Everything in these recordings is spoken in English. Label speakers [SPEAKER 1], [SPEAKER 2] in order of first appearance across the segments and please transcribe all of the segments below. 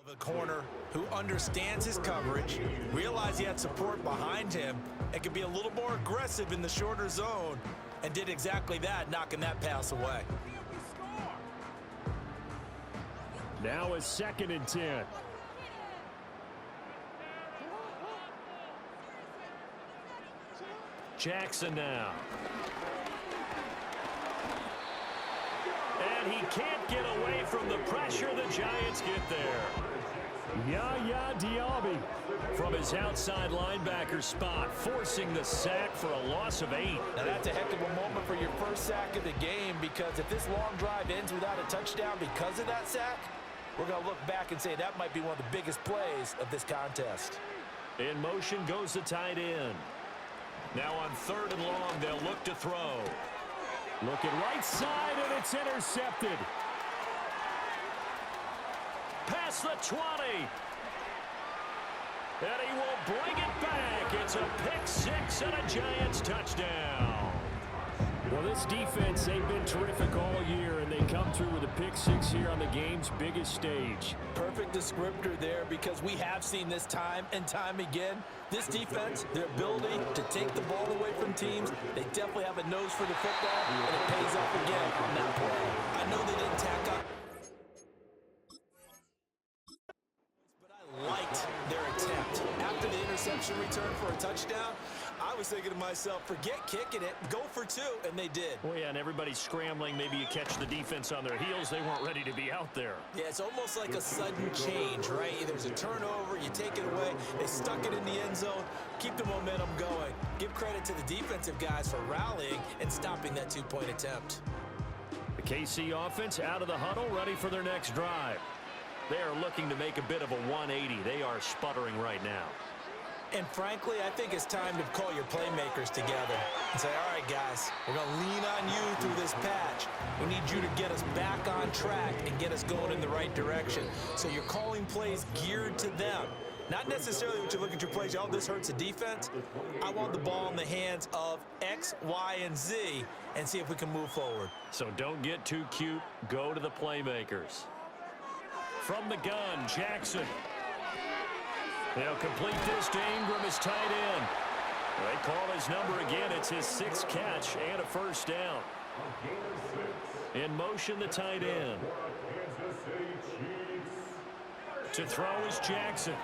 [SPEAKER 1] Of a corner who understands his coverage, realized he had support behind him, and could be a little more aggressive in the shorter zone, and did exactly that, knocking that pass away.
[SPEAKER 2] Now it's 2nd and 10. Jackson now. And he can't get away from the pressure. The Giants get there. Yaya Diaby from his outside linebacker spot, forcing the sack for a loss of 8.
[SPEAKER 1] Now that's a heck of a moment for your first sack of the game, because if this long drive ends without a touchdown because of that sack, we're going to look back and say that might be one of the biggest plays of this contest.
[SPEAKER 2] In motion goes the tight end. Now on 3rd and long, they'll look to throw. Looking right side, and it's intercepted. Past the 20. And he will bring it back. It's a pick 6 and a Giants touchdown. Well, this defense, they've been terrific all year, and they come through with a pick 6 here on the game's biggest stage.
[SPEAKER 1] Perfect descriptor there, because we have seen this time and time again. This defense, their ability to take the ball away from teams, they definitely have a nose for the football, and it pays off again on that play. I know they didn't tack up, but I liked their attempt. After the interception return for a touchdown, I was thinking to myself, forget kicking it, go for 2, and they did.
[SPEAKER 2] Well, yeah, and everybody's scrambling. Maybe you catch the defense on their heels. They weren't ready to be out there.
[SPEAKER 1] Yeah, it's almost like a sudden change, right? There's a turnover, you take it away, they stuck it in the end zone, keep the momentum going. Give credit to the defensive guys for rallying and stopping that 2-point attempt.
[SPEAKER 2] The KC offense out of the huddle, ready for their next drive. They are looking to make a bit of a 180. They are sputtering right now.
[SPEAKER 1] And frankly, I think it's time to call your playmakers together and say, all right, guys, we're going to lean on you through this patch. We need you to get us back on track and get us going in the right direction. So you're calling plays geared to them. Not necessarily what you look at your plays, oh, this hurts the defense. I want the ball in the hands of X, Y, and Z and see if we can move forward.
[SPEAKER 2] So don't get too cute. Go to the playmakers. From the gun, Jackson. They'll complete this to Ingram, his tight end. They call his number again. It's his 6th catch and a first down. In motion, the tight end. To throw is Jackson.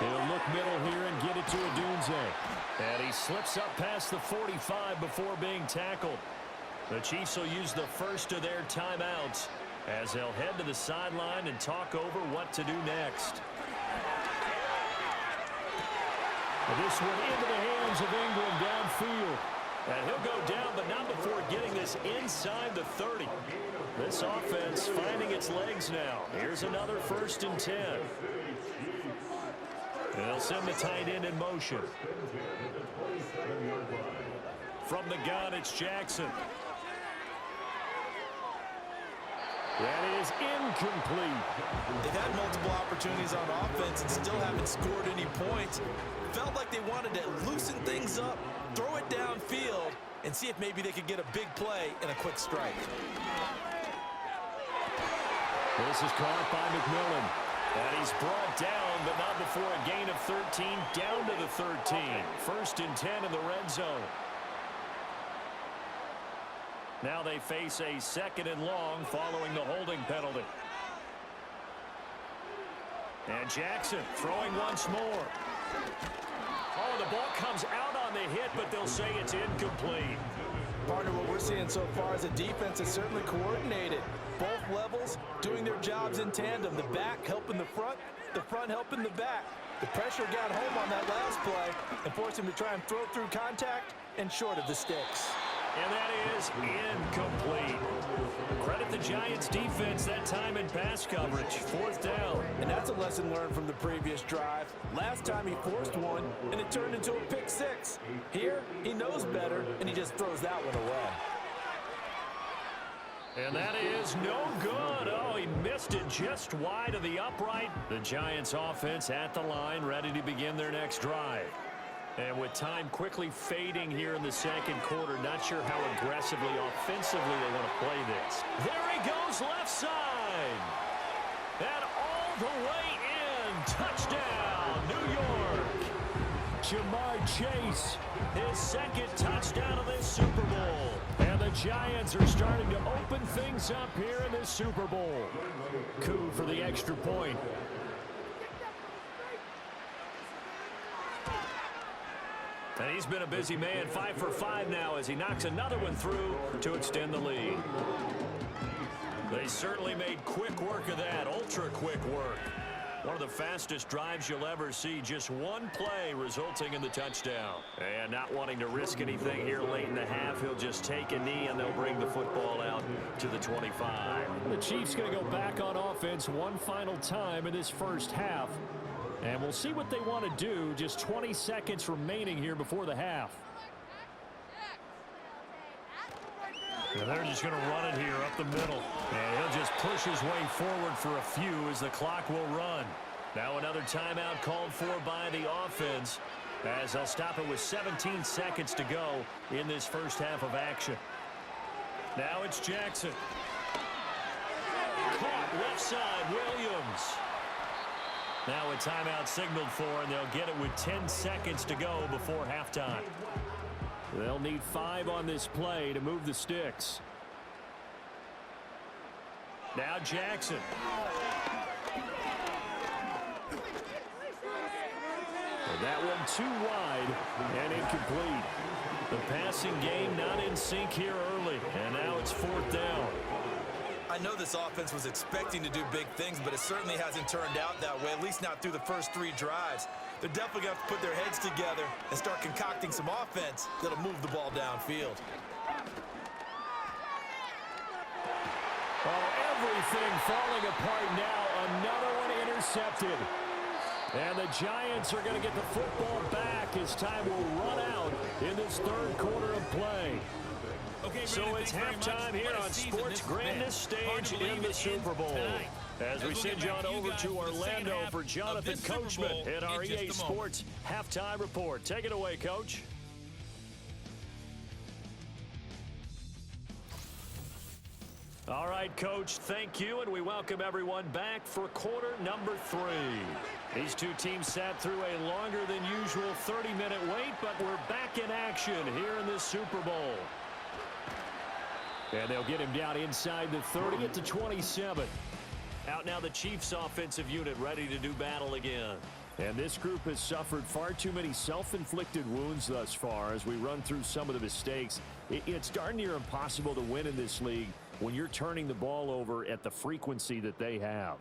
[SPEAKER 2] He'll look middle here and get it to Odunze. And he slips up past the 45 before being tackled. The Chiefs will use the first of their timeouts as they'll head to the sideline and talk over what to do next. This one into the hands of Ingram downfield. And he'll go down, but not before getting this inside the 30. This offense finding its legs now. Here's another 1st and 10. And they'll send the tight end in motion. From the gun, it's Jackson. That is incomplete.
[SPEAKER 1] They've had multiple opportunities on offense and still haven't scored any points. Felt like they wanted to loosen things up, throw it downfield, and see if maybe they could get a big play and a quick strike.
[SPEAKER 2] This is caught by McMillan. And he's brought down, but not before a gain of 13, down to the 13. 1st and 10 in the red zone. Now they face a 2nd and long following the holding penalty. And Jackson throwing once more. Oh, the ball comes out on the hit, but they'll say it's incomplete.
[SPEAKER 1] Partner, what we're seeing so far is a defense is certainly coordinated. Both levels doing their jobs in tandem. The back helping the front helping the back. The pressure got home on that last play and forced him to try and throw through contact and short of the sticks.
[SPEAKER 2] And that is incomplete. Credit the Giants defense that time in pass coverage. 4th down.
[SPEAKER 1] And that's a lesson learned from the previous drive. Last time he forced one, and it turned into a pick 6. Here, he knows better, and he just throws that one away.
[SPEAKER 2] And that is no good. Oh, he missed it just wide of the upright. The Giants offense at the line, ready to begin their next drive. And with time quickly fading here in the 2nd quarter, not sure how aggressively, offensively they want to play this. There he goes, left side. And all the way in. Touchdown, New York. Jamar Chase, his second touchdown of this Super Bowl. And the Giants are starting to open things up here in this Super Bowl. Coup for the extra point. And he's been a busy man, 5 for 5 now as he knocks another one through to extend the lead. They certainly made quick work of that, ultra-quick work. One of the fastest drives you'll ever see, just one play resulting in the touchdown. And not wanting to risk anything here late in the half, he'll just take a knee and they'll bring the football out to the 25.
[SPEAKER 3] The Chiefs going to go back on offense one final time in this first half. And we'll see what they want to do. Just 20 seconds remaining here before the half.
[SPEAKER 2] And they're just going to run it here up the middle. And he'll just push his way forward for a few as the clock will run. Now another timeout called for by the offense as they'll stop it with 17 seconds to go in this first half of action. Now it's Jackson. Caught left side, Williams. Now a timeout signaled for, and they'll get it with 10 seconds to go before halftime.
[SPEAKER 3] They'll need 5 on this play to move the sticks.
[SPEAKER 2] Now Jackson.
[SPEAKER 3] And that one too wide and incomplete.
[SPEAKER 2] The passing game not in sync here early, and now it's 4th down.
[SPEAKER 1] I know this offense was expecting to do big things, but it certainly hasn't turned out that way, at least not through the first 3 drives. They're definitely going to have to put their heads together and start concocting some offense that'll move the ball downfield.
[SPEAKER 3] Oh, everything falling apart now. Another one intercepted. And the Giants are going to get the football back as time will run out in this third quarter of play.
[SPEAKER 2] Okay, so it's halftime here on Sports' grandest stage in the Super Bowl. As we send you on over to Orlando for Jonathan Coachman at our EA Sports Halftime Report. Take it away, Coach. All right, Coach, thank you, and we welcome everyone back for quarter number 3. These two teams sat through a longer than usual 30-minute wait, but we're back in action here in this Super Bowl.
[SPEAKER 3] And they'll get him down inside the 30 at the 27.
[SPEAKER 2] Out now the Chiefs offensive unit ready to do battle again.
[SPEAKER 3] And this group has suffered far too many self-inflicted wounds thus far as we run through some of the mistakes. It's darn near impossible to win in this league when you're turning the ball over at the frequency that they have.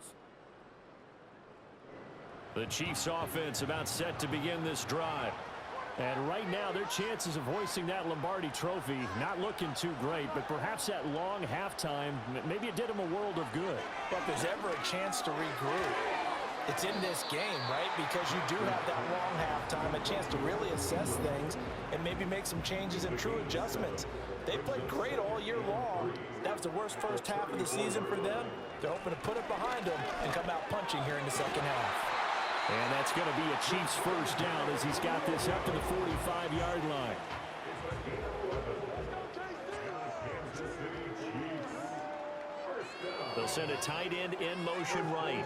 [SPEAKER 2] The Chiefs offense about set to begin this drive.
[SPEAKER 3] And right now, their chances of hoisting that Lombardi trophy not looking too great, but perhaps that long halftime, maybe it did them a world of good.
[SPEAKER 1] But if there's ever a chance to regroup, it's in this game, right? Because you do have that long halftime, a chance to really assess things and maybe make some changes and true adjustments. They played great all year long. That was the worst first half of the season for them. They're hoping to put it behind them and come out punching here in the second half.
[SPEAKER 3] And that's going to be a Chiefs first down as he's got this up to the 45-yard line.
[SPEAKER 2] They'll send a tight end in motion right.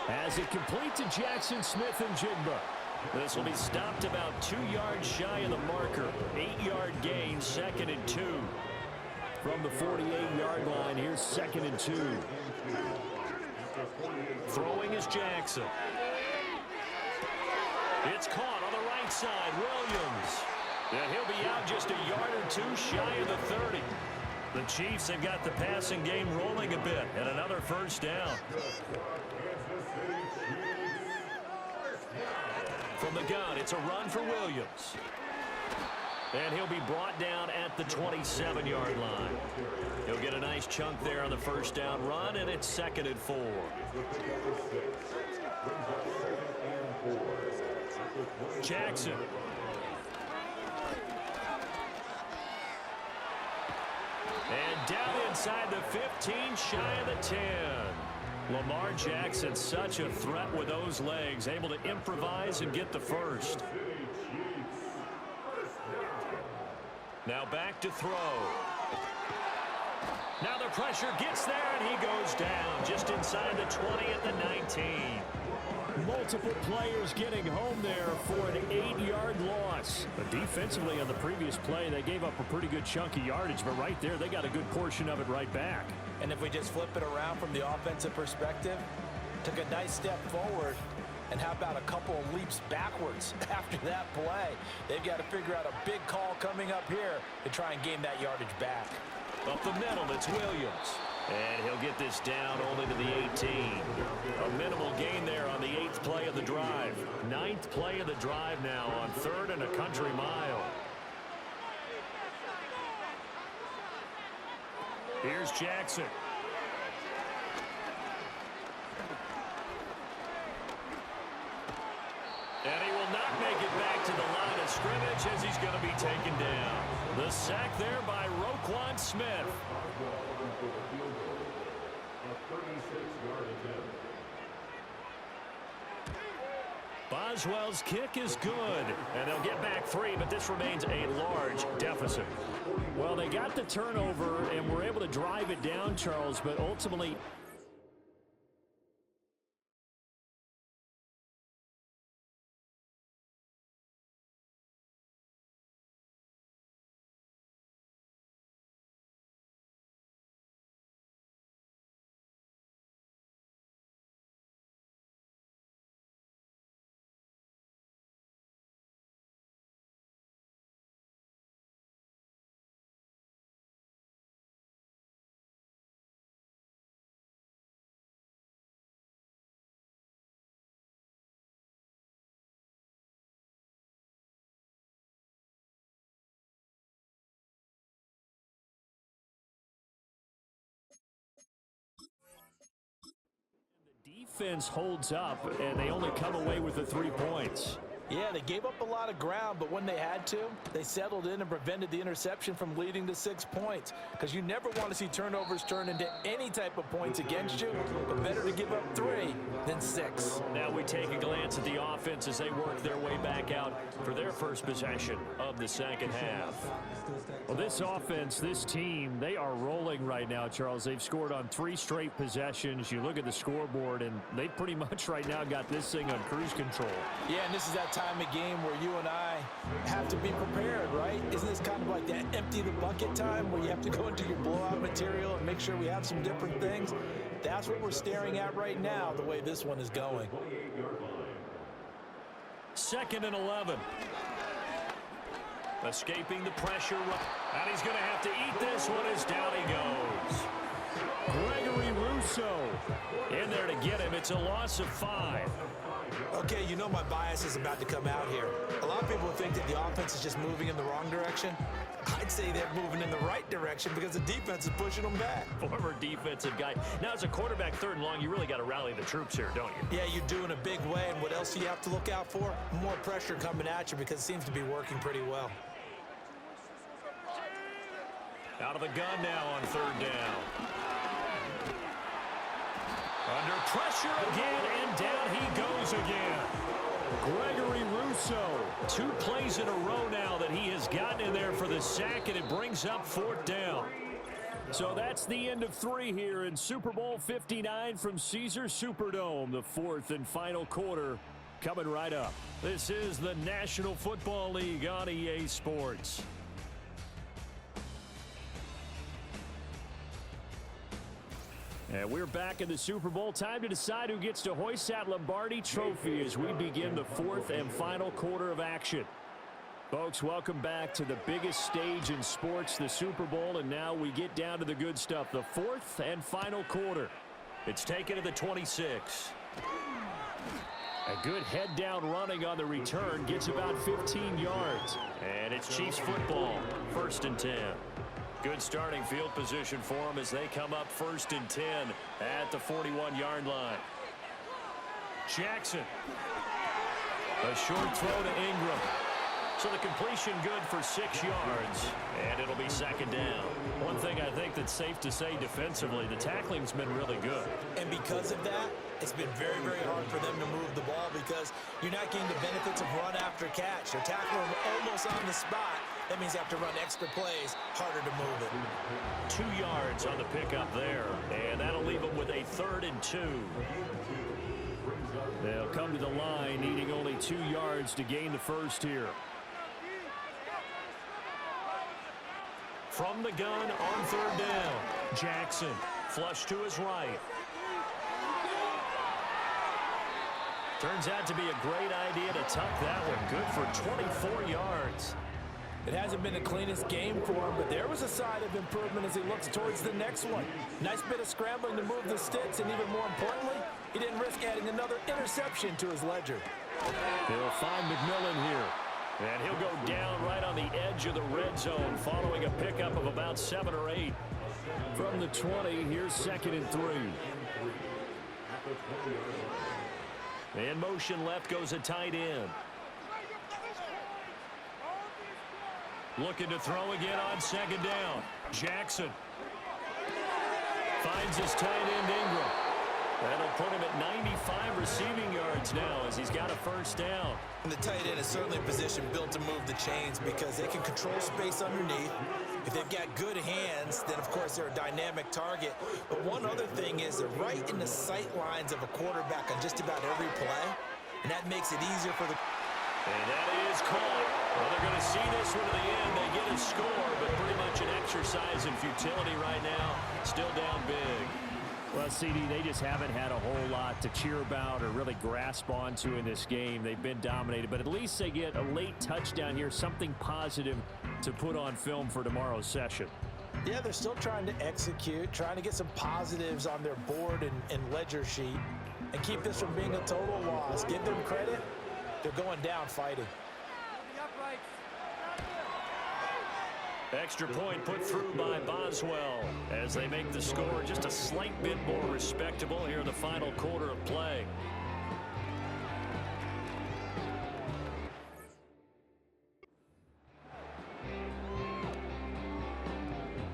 [SPEAKER 3] As it complete to Jackson Smith and Jigba.
[SPEAKER 2] This will be stopped about 2 yards shy of the marker. 8-yard gain, 2nd and 2.
[SPEAKER 3] From the 48-yard line, here's 2nd and 2.
[SPEAKER 2] Throwing is Jackson. It's caught on the right side, Williams. And he'll be out just a yard or 2 shy of the 30. The Chiefs have got the passing game rolling a bit, and another first down. From the gun, it's a run for Williams. And he'll be brought down at the 27-yard line. He'll get a nice chunk there on the first down run, and it's 2nd and 4. Jackson. And down inside the 15, shy of the 10. Lamar Jackson, such a threat with those legs, able to improvise and get the first. Now back to throw. Now the pressure gets there, and he goes down just inside the 20 at the 19.
[SPEAKER 3] Multiple players getting home there for an 8-yard loss. But defensively on the previous play, they gave up a pretty good chunk of yardage, but right there, they got a good portion of it right back.
[SPEAKER 1] And if we just flip it around from the offensive perspective, took a nice step forward, and how about a couple of leaps backwards after that play? They've got to figure out a big call coming up here to try and gain that yardage back.
[SPEAKER 2] Up the middle, it's Williams. And he'll get this down only to the 18. A minimal gain there on the 8th play of the drive. 9th play of the drive now on 3rd and a country mile. Here's Jackson. And he will not make it back to the line of scrimmage as he's going to be taken down. The sack there by Roquan Smith. Boswell's kick is good, and they'll get back 3, but this remains a large deficit.
[SPEAKER 3] Well, they got the turnover and were able to drive it down, Charles, but ultimately defense holds up, and they only come away with the 3 points.
[SPEAKER 1] Yeah, they gave up a lot of ground, but when they had to, they settled in and prevented the interception from leading to 6 points. Because you never want to see turnovers turn into any type of points against you, but better to give up 3 than 6.
[SPEAKER 2] Now we take a glance at the offense as they work their way back out for their first possession of the second half.
[SPEAKER 3] Well, this offense, this team, they are rolling right now, Charles. They've scored on 3 straight possessions. You look at the scoreboard, and they pretty much right now got this thing on cruise control.
[SPEAKER 1] Yeah, and this is that time of game where you and I have to be prepared, right? Isn't this kind of like that empty the bucket time where you have to go into your blowout material and make sure we have some different things? That's what we're staring at right now, the way this one is going.
[SPEAKER 2] 2nd and 11. Escaping the pressure. And he's going to have to eat this one as down he goes.
[SPEAKER 3] Gregory Rousseau in there to get him. It's a loss of 5.
[SPEAKER 1] Okay, you know my bias is about to come out here. A lot of people think that the offense is just moving in the wrong direction. I'd say they're moving in the right direction because the defense is pushing them back.
[SPEAKER 2] Former defensive guy. Now, as a quarterback 3rd and long, you really got to rally the troops here, don't you?
[SPEAKER 1] Yeah, you do in a big way. And what else do you have to look out for? More pressure coming at you because it seems to be working pretty well.
[SPEAKER 2] Out of the gun now on 3rd down. Under pressure again, and down he goes again.
[SPEAKER 3] Gregory Rousseau.
[SPEAKER 2] 2 plays in a row now that he has gotten in there for the sack, and it brings up 4th down.
[SPEAKER 3] So that's the end of 3 here in Super Bowl 59 from Caesars Superdome. The 4th and final quarter coming right up. This is the National Football League on EA Sports. And we're back in the Super Bowl. Time to decide who gets to hoist that Lombardi Trophy as we begin the 4th and final quarter of action. Folks, welcome back to the biggest stage in sports, the Super Bowl, and now we get down to the good stuff, the 4th and final quarter.
[SPEAKER 2] It's taken to the 26.
[SPEAKER 3] A good head-down running on the return gets about 15 yards.
[SPEAKER 2] And it's Chiefs football, 1st and 10. Good starting field position for them as they come up 1st and 10 at the 41-yard line. Jackson. A short throw to Ingram. So the completion good for 6 yards, and it'll be 2nd down.
[SPEAKER 3] One thing I think that's safe to say defensively, the tackling's been really good.
[SPEAKER 1] And because of that, it's been very, very hard for them to move the ball because you're not getting the benefits of run after catch. They're tackling them almost on the spot, That means they have to run extra plays, harder to move it.
[SPEAKER 2] 2 yards on the pickup there, and that'll leave them with a 3rd and 2.
[SPEAKER 3] They'll come to the line, needing only 2 yards to gain the first here.
[SPEAKER 2] From the gun on 3rd down, Jackson flush to his right. Turns out to be a great idea to tuck that one. Good for 24 yards.
[SPEAKER 1] It hasn't been the cleanest game for him, but there was a sign of improvement as he looks towards the next one. Nice bit of scrambling to move the sticks, and even more importantly, he didn't risk adding another interception to his ledger.
[SPEAKER 3] They'll find McMillan here.
[SPEAKER 2] And he'll go down right on the edge of the red zone following a pickup of about 7 or 8.
[SPEAKER 3] From the 20, here's 2nd and 3.
[SPEAKER 2] In motion left goes a tight end. Looking to throw again on 2nd down. Jackson finds his tight end Ingram. That'll put him at 95 receiving yards now as he's got a 1st down.
[SPEAKER 1] And the tight end is certainly a position built to move the chains because they can control space underneath. If they've got good hands, then of course they're a dynamic target. But one other thing is they're right in the sight lines of a quarterback on just about every play. And that makes it easier for the...
[SPEAKER 2] And that is caught. Well, they're going to see this one to the end. They get a score, but pretty much an exercise in futility right now. Still down big.
[SPEAKER 3] Well, CD, they just haven't had a whole lot to cheer about or really grasp onto in this game. They've been dominated, but at least they get a late touchdown here, something positive to put on film for tomorrow's session.
[SPEAKER 1] Yeah, they're still trying to execute, trying to get some positives on their board and ledger sheet and keep this from being a total loss. Give them credit. They're going down fighting.
[SPEAKER 2] Extra point put through by Boswell as they make the score just a slight bit more respectable here in the final quarter of play.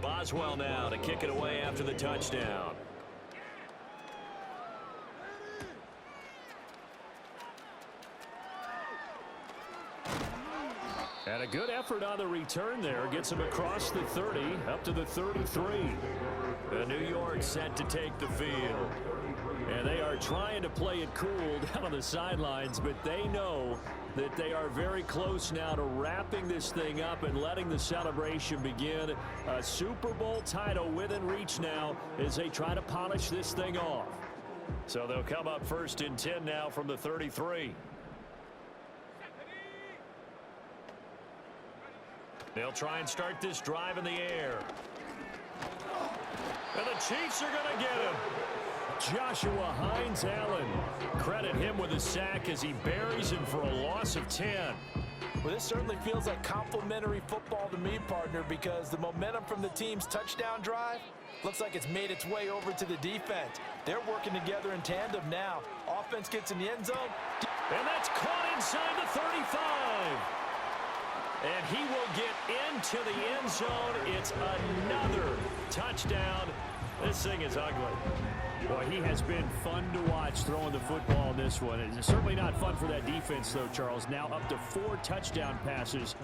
[SPEAKER 2] Boswell now to kick it away after the touchdown.
[SPEAKER 3] And a good effort on the return there. Gets him across the 30, up to the 33.
[SPEAKER 2] New York set to take the field.
[SPEAKER 3] And they are trying to play it cool down on the sidelines, but they know that they are very close now to wrapping this thing up and letting the celebration begin. A Super Bowl title within reach now as they try to polish this thing off.
[SPEAKER 2] So they'll come up 1st and 10 now from the 33. They'll try and start this drive in the air. And the Chiefs are going to get him.
[SPEAKER 3] Joshua Hines-Allen.
[SPEAKER 2] Credit him with a sack as he buries him for a loss of 10.
[SPEAKER 1] Well, this certainly feels like complimentary football to me, partner, because the momentum from the team's touchdown drive looks like it's made its way over to the defense. They're working together in tandem now. Offense gets in the end zone.
[SPEAKER 2] And that's caught inside the 35. And he will get into the end zone. It's another touchdown. This thing is ugly.
[SPEAKER 3] Boy, he has been fun to watch throwing the football in this one. It's certainly not fun for that defense, though, Charles. Now up to 4 touchdown passes.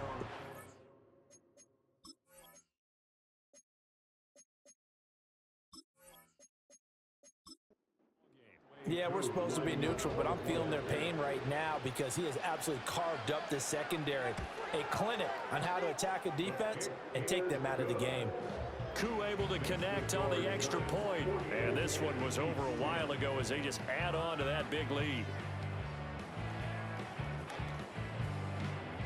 [SPEAKER 1] Yeah, we're supposed to be neutral, but I'm feeling their pain right now because he has absolutely carved up the secondary. A clinic on how to attack a defense and take them out of the game.
[SPEAKER 2] Koo able to connect on the extra point. And this one was over a while ago as they just add on to that big lead.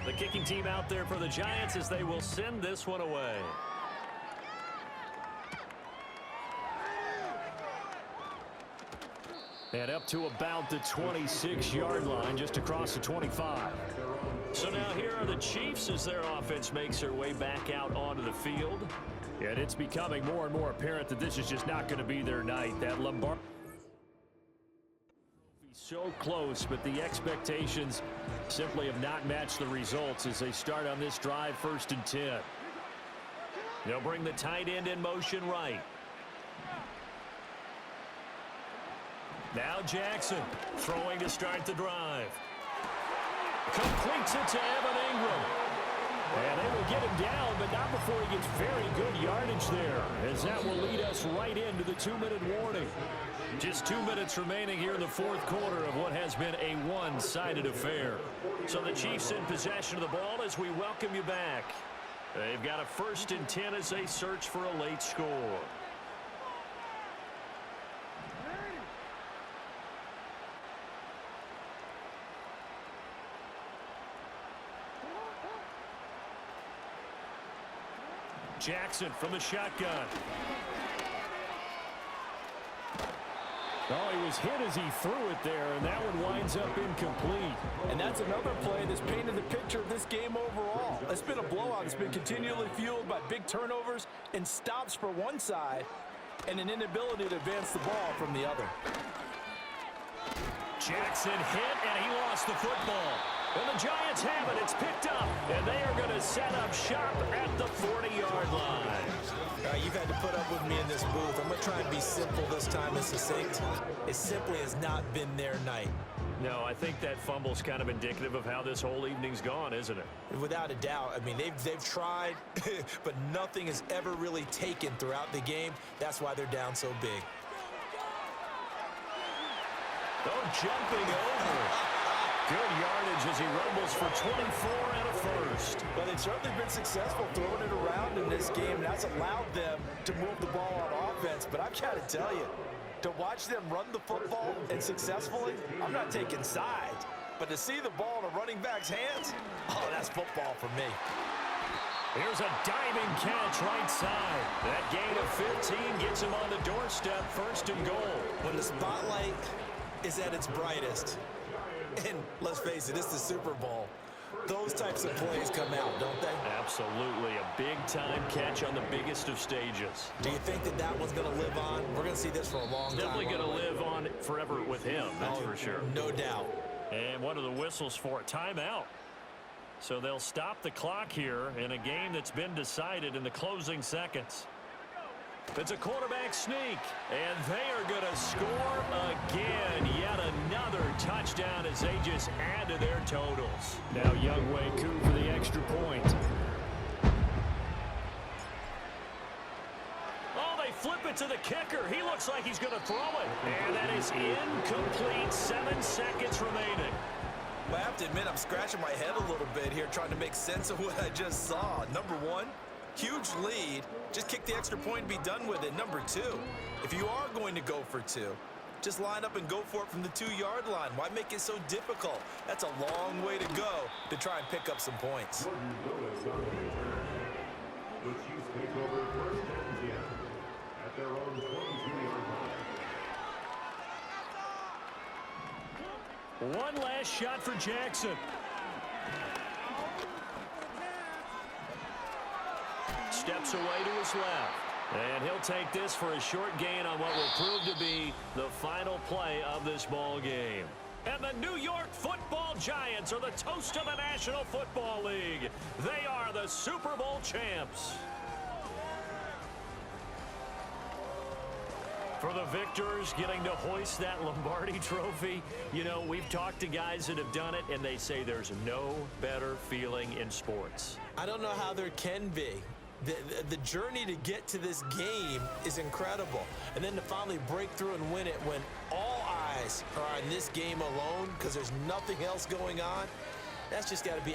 [SPEAKER 2] The kicking team out there for the Giants as they will send this one away.
[SPEAKER 3] And up to about the 26-yard line, just across the 25.
[SPEAKER 2] So now here are the Chiefs as their offense makes their way back out onto the field.
[SPEAKER 3] And it's becoming more and more apparent that this is just not going to be their night. That Lombardi so close, but the expectations simply have not matched the results as they start on this drive 1st and 10. They'll bring the tight end in motion right. Now Jackson throwing to start the drive. Completes it to Evan Ingram. And they will get him down, but not before he gets very good yardage there, as that will lead us right into the 2-minute warning.
[SPEAKER 2] Just 2 minutes remaining here in the fourth quarter of what has been a one-sided affair. So the Chiefs in possession of the ball as we welcome you back. They've got a 1st and 10 as they search for a late score. Jackson from the shotgun.
[SPEAKER 3] Oh, he was hit as he threw it there, and that one winds up incomplete.
[SPEAKER 4] And that's another play that's painted the picture of this game overall. It's been a blowout. It's been continually fueled by big turnovers and stops for one side and an inability to advance the ball from the other.
[SPEAKER 2] Jackson hit, and he lost the football. And the Giants have it. It's picked up, and they are going to set up shop at the 40-yard line.
[SPEAKER 1] You've had to put up with me in this booth. I'm going to try and be simple this time and succinct. It simply has not been their night.
[SPEAKER 2] No, I think that fumble's kind of indicative of how this whole evening's gone, isn't it?
[SPEAKER 1] Without a doubt. I mean, they've tried, but nothing has ever really taken throughout the game. That's why they're down so big.
[SPEAKER 2] Oh, jumping over. Good yardage as he rumbles for 24 and a first.
[SPEAKER 4] Well, they've certainly been successful throwing it around in this game, and that's allowed them to move the ball on offense. But I've got to tell you, to watch them run the football and successfully, I'm not taking sides. But to see the ball in a running back's hands, oh, that's football for me.
[SPEAKER 2] Here's a diving catch right side. That gain of 15 gets him on the doorstep, 1st and goal.
[SPEAKER 1] When the spotlight is at its brightest, and let's face it, it's the Super Bowl, those types of plays come out, don't they?
[SPEAKER 2] Absolutely. A big-time catch on the biggest of stages.
[SPEAKER 1] Do you think that that one's going to live on? We're going to see this for a long time.
[SPEAKER 2] Definitely going to live on forever with him, that's for sure.
[SPEAKER 1] No doubt.
[SPEAKER 2] And what are the whistles for? Timeout. So they'll stop the clock here in a game that's been decided in the closing seconds. It's a quarterback sneak, and they are going to score again. Yet another touchdown as they just add to their totals.
[SPEAKER 3] Now Youngway Koo for the extra point.
[SPEAKER 2] Oh, they flip it to the kicker. He looks like he's going to throw it. And that is incomplete. 7 seconds remaining.
[SPEAKER 1] Well, I have to admit, I'm scratching my head a little bit here trying to make sense of what I just saw. Number one, huge lead. Just kick the extra point and be done with it. Number two, if you are going to go for two, just line up and go for it from the 2-yard line. Why make it so difficult? That's a long way to go to try and pick up some points.
[SPEAKER 2] One last shot for Jackson. Steps away to his left. And he'll take this for a short gain on what will prove to be the final play of this ball game. And the New York Football Giants are the toast of the National Football League. They are the Super Bowl champs. For the victors, getting to hoist that Lombardi trophy, you know, we've talked to guys that have done it, and they say there's no better feeling in sports.
[SPEAKER 1] I don't know how there can be. The journey to get to this game is incredible. And then to finally break through and win it when all eyes are on this game alone because there's nothing else going on, that's just got to be